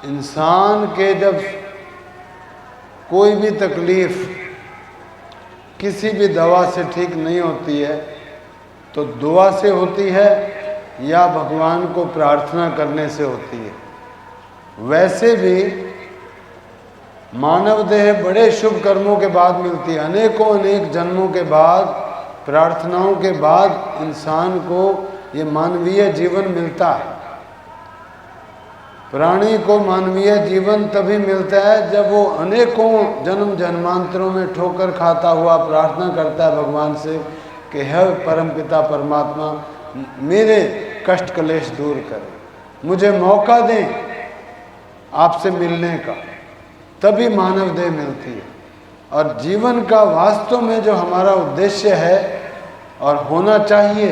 इंसान के जब कोई भी तकलीफ किसी भी दवा से ठीक नहीं होती है तो दुआ से होती है या भगवान को प्रार्थना करने से होती है। वैसे भी मानव देह बड़े शुभ कर्मों के बाद मिलती है। अनेकों अनेक जन्मों के बाद, प्रार्थनाओं के बाद इंसान को ये मानवीय जीवन मिलता है। प्राणी को मानवीय जीवन तभी मिलता है जब वो अनेकों जन्म जन्मांतरों में ठोकर खाता हुआ प्रार्थना करता है भगवान से कि हे परमपिता परमात्मा, मेरे कष्ट क्लेश दूर करें, मुझे मौका दें आपसे मिलने का। तभी मानव देह मिलती है। और जीवन का वास्तव में जो हमारा उद्देश्य है और होना चाहिए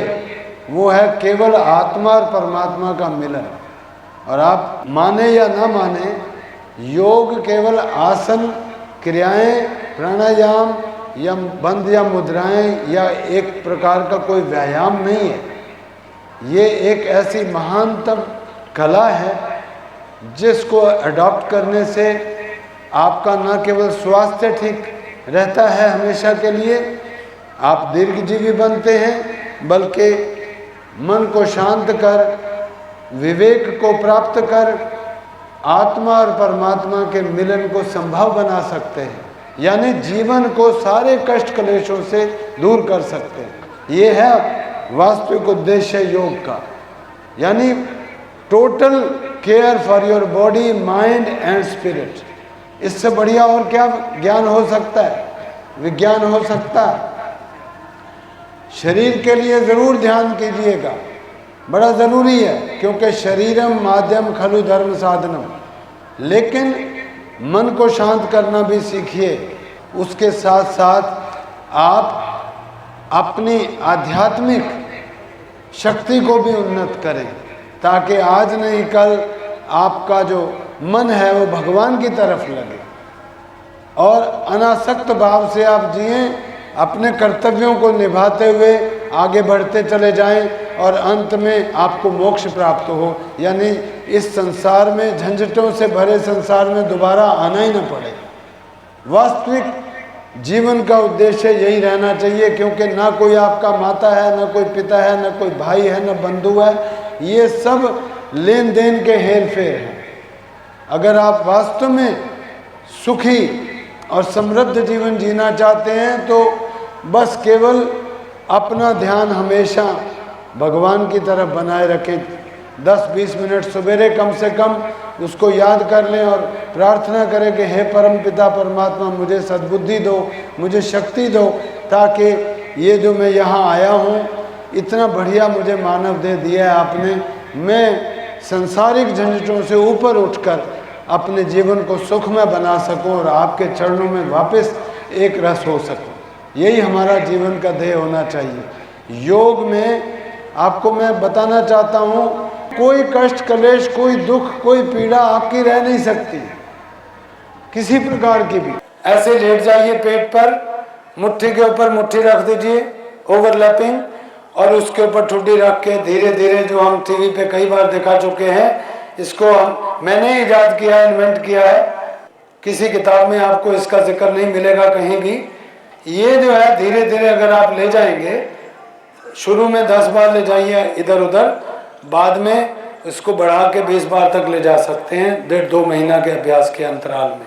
वो है केवल आत्मा और परमात्मा का मिलन। और आप माने या ना माने, योग केवल आसन, क्रियाएं, प्राणायाम या बंद या मुद्राएं या एक प्रकार का कोई व्यायाम नहीं है। ये एक ऐसी महानतम कला है जिसको अडॉप्ट करने से आपका न केवल स्वास्थ्य ठीक रहता है हमेशा के लिए, आप दीर्घजीवी बनते हैं, बल्कि मन को शांत कर, विवेक को प्राप्त कर आत्मा और परमात्मा के मिलन को संभव बना सकते हैं। यानी जीवन को सारे कष्ट क्लेशों से दूर कर सकते हैं। ये है वास्तविक उद्देश्य योग का। यानी total care for your body, mind and spirit. इससे बढ़िया और क्या ज्ञान हो सकता है, विज्ञान हो सकता है। शरीर के लिए जरूर ध्यान कीजिएगा, बड़ा ज़रूरी है, क्योंकि शरीरम माध्यम खलु धर्म साधनम। लेकिन मन को शांत करना भी सीखिए। उसके साथ साथ आप अपनी आध्यात्मिक शक्ति को भी उन्नत करें, ताकि आज नहीं कल आपका जो मन है वो भगवान की तरफ लगे और अनासक्त भाव से आप जिएं, अपने कर्तव्यों को निभाते हुए आगे बढ़ते चले जाएं और अंत में आपको मोक्ष प्राप्त हो। यानी इस संसार में, झंझटों से भरे संसार में दोबारा आना ही न पड़े। वास्तविक जीवन का उद्देश्य यही रहना चाहिए, क्योंकि ना कोई आपका माता है, ना कोई पिता है, ना कोई भाई है, ना बंधु है। ये सब लेन देन के हेर फेर हैं। अगर आप वास्तव में सुखी और समृद्ध जीवन जीना चाहते हैं तो बस केवल अपना ध्यान हमेशा भगवान की तरफ बनाए रखें। 10-20 मिनट सवेरे कम से कम उसको याद कर लें और प्रार्थना करें कि हे परम पिता परमात्मा, मुझे सद्बुद्धि दो, मुझे शक्ति दो, ताकि ये जो मैं यहाँ आया हूँ, इतना बढ़िया मुझे मानव देह दिया है आपने, मैं संसारिक झंझटों से ऊपर उठकर अपने जीवन को सुखमय बना सकूं और आपके चरणों में वापस एक रस हो सकूं। यही हमारा जीवन का ध्येय होना चाहिए। योग में आपको मैं बताना चाहता हूं, कोई कष्ट क्लेश, कोई दुख, कोई पीड़ा आपकी रह नहीं सकती, किसी प्रकार की भी। ऐसे लेट जाइए पेट पर, मुट्ठी के ऊपर मुट्ठी रख दीजिए ओवरलैपिंग, और उसके ऊपर ठुड्डी रख के धीरे धीरे, जो हम टीवी पे कई बार दिखा चुके हैं, इसको मैंने ईजाद किया है, इन्वेंट किया है, किसी किताब में आपको इसका जिक्र नहीं मिलेगा कहीं भी। ये जो है धीरे धीरे अगर आप ले जाएंगे, शुरू में 10 बार ले जाइए इधर उधर, बाद में इसको बढ़ा के 20 बार तक ले जा सकते हैं 1.5-2 महीना के अभ्यास के अंतराल में।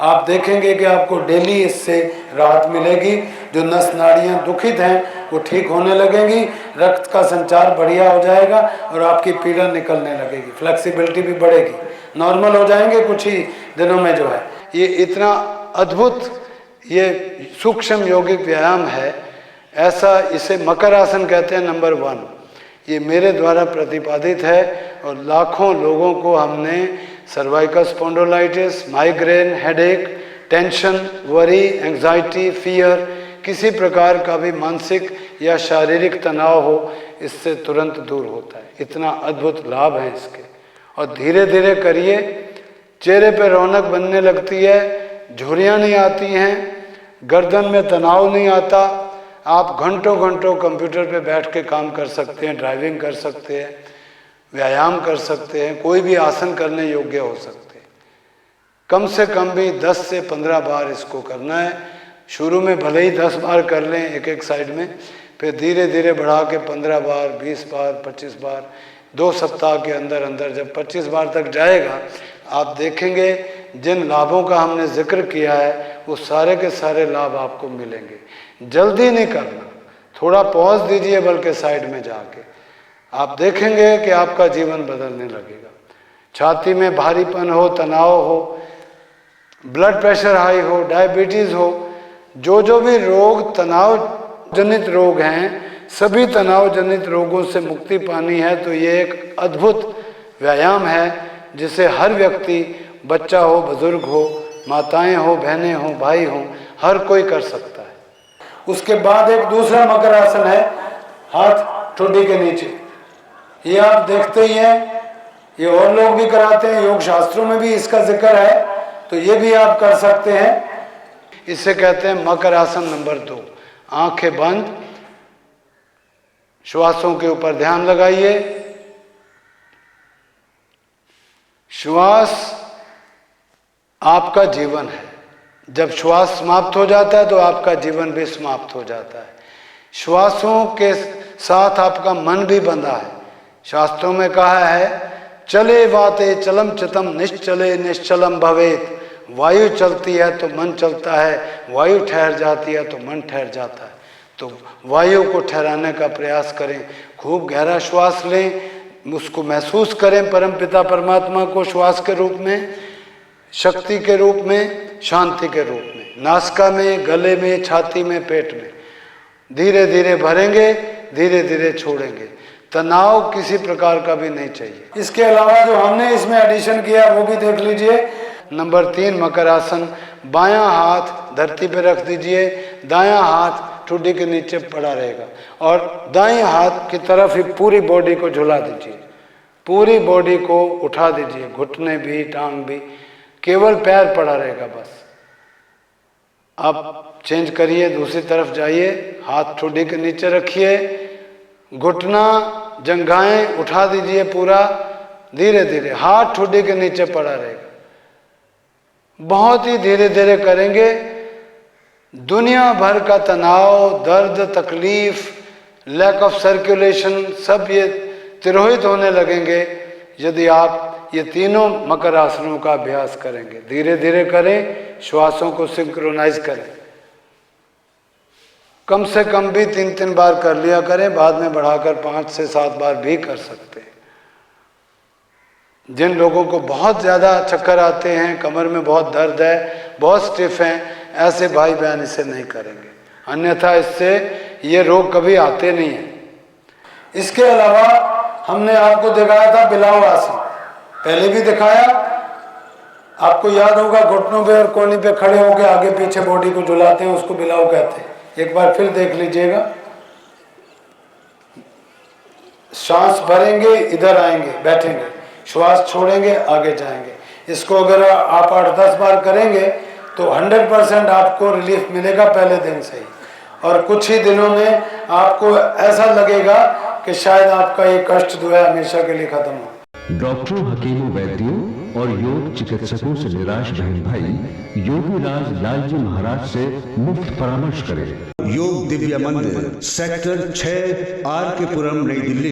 आप देखेंगे कि आपको डेली इससे राहत मिलेगी। जो नस नाड़ियाँ दुखित हैं वो ठीक होने लगेंगी, रक्त का संचार बढ़िया हो जाएगा और आपकी पीड़ा निकलने लगेगी, फ्लेक्सिबिलिटी भी बढ़ेगी, नॉर्मल हो जाएंगे कुछ ही दिनों में। जो है ये इतना अद्भुत, ये सूक्ष्म यौगिक व्यायाम है। ऐसा इसे मकर आसन कहते हैं, नंबर 1। ये मेरे द्वारा प्रतिपादित है और लाखों लोगों को हमने cervical spondylitis, migraine, headache, tension, worry, anxiety, fear, किसी प्रकार का भी मानसिक या शारीरिक तनाव हो, इससे तुरंत दूर होता है। इतना अद्भुत लाभ है इसके। और धीरे धीरे करिए, चेहरे पे रौनक बनने लगती है, झुर्रियाँ नहीं आती हैं, गर्दन में तनाव नहीं आता। आप घंटों घंटों कंप्यूटर पे बैठ के काम कर सकते हैं, ड्राइविंग कर सकते हैं, व्यायाम कर सकते हैं, कोई भी आसन करने योग्य हो सकते हैं। कम से कम भी 10 से 15 बार इसको करना है। शुरू में भले ही 10 बार कर लें एक एक साइड में, फिर धीरे धीरे बढ़ा के 15 बार, 20 बार, 25 बार, 2 सप्ताह के अंदर अंदर जब 25 बार तक जाएगा, आप देखेंगे जिन लाभों का हमने जिक्र किया है वो सारे के सारे लाभ आपको मिलेंगे। जल्दी नहीं करना, थोड़ा पॉज दीजिए, बल्कि साइड में जाके आप देखेंगे कि आपका जीवन बदलने लगेगा। छाती में भारीपन हो, तनाव हो, ब्लड प्रेशर हाई हो, डायबिटीज़ हो, जो भी रोग तनाव जनित रोग हैं, सभी तनाव जनित रोगों से मुक्ति पानी है तो ये एक अद्भुत व्यायाम है जिसे हर व्यक्ति, बच्चा हो, बुजुर्ग हो, माताएं हो, बहनें हो, भाई हो, हर कोई कर सकता है। उसके बाद एक दूसरा मकर आसन है, हाथ ठोडी के नीचे। ये आप देखते ही हैं, ये और लोग भी कराते हैं, योग शास्त्रों में भी इसका जिक्र है, तो ये भी आप कर सकते हैं। इसे कहते हैं मकर आसन नंबर 2। आंखें बंद, श्वासों के ऊपर ध्यान लगाइए। श्वास आपका जीवन है। जब श्वास समाप्त हो जाता है तो आपका जीवन भी समाप्त हो जाता है। श्वासों के साथ आपका मन भी बंधा है। शास्त्रों में कहा है, चले वाते चलम चितम निश्चले निश्चलम भवेत। वायु चलती है तो मन चलता है, वायु ठहर जाती है तो मन ठहर जाता है। तो वायु को ठहराने का प्रयास करें, खूब गहरा श्वास लें, उसको महसूस करें परमपिता परमात्मा को श्वास के रूप में, शक्ति के रूप में, शांति के रूप में, नासिका में, गले में, छाती में, पेट में। धीरे धीरे भरेंगे, धीरे धीरे छोड़ेंगे। तनाव किसी प्रकार का भी नहीं चाहिए। इसके अलावा जो हमने इसमें एडिशन किया वो भी देख लीजिए। नंबर 3 मकर आसन। बायां हाथ धरती पर रख दीजिए, दायां हाथ ठुड्डी के नीचे पड़ा रहेगा और दाएं हाथ की तरफ ही पूरी बॉडी को झुला दीजिए, पूरी बॉडी को उठा दीजिए, घुटने भी, टांग भी, केवल पैर पड़ा रहेगा बस। अब चेंज करिए, दूसरी तरफ जाइए, हाथ ठुड्डी के नीचे रखिए, घुटना, जंघाएं उठा दीजिए पूरा, धीरे धीरे हाथ ठुड्डी के नीचे पड़ा रहेगा। बहुत ही धीरे धीरे करेंगे। दुनिया भर का तनाव, दर्द, तकलीफ, लैक ऑफ सर्कुलेशन सब ये तिरोहित होने लगेंगे यदि आप ये तीनों मकर आसनों का अभ्यास करेंगे। धीरे धीरे करें, श्वासों को सिंक्रोनाइज करें। कम से कम भी 3-3 बार कर लिया करें, बाद में बढ़ाकर 5 से 7 बार भी कर सकते हैं। जिन लोगों को बहुत ज़्यादा चक्कर आते हैं, कमर में बहुत दर्द है, बहुत स्टिफ हैं, ऐसे भाई बहन इसे नहीं करेंगे, अन्यथा इससे ये रोग कभी आते नहीं हैं। इसके अलावा हमने आपको दिखाया था बिलाव आसन, पहले भी दिखाया, आपको याद होगा, घुटनों पे और कोहनी पे खड़े होकर आगे पीछे बॉडी को झुलाते हैं, उसको बिलाव कहते हैं। एक बार फिर देख लीजिएगा। सांस भरेंगे, इधर आएंगे, बैठेंगे, श्वास छोड़ेंगे, आगे जाएंगे। इसको अगर आप 8-10 बार करेंगे तो 100% आपको रिलीफ मिलेगा पहले दिन से ही, और कुछ ही दिनों में आपको ऐसा लगेगा कि शायद आपका ये कष्ट जो है हमेशा के लिए खत्म हो। डॉक्टरों, हकीमों, वैद्यों और योग चिकित्सकों से निराश बहन भाई योगीराज लालजी महाराज से मुफ्त परामर्श करें। योग दिव्य मंदिर, सेक्टर 6, आर के पुरम, नई दिल्ली।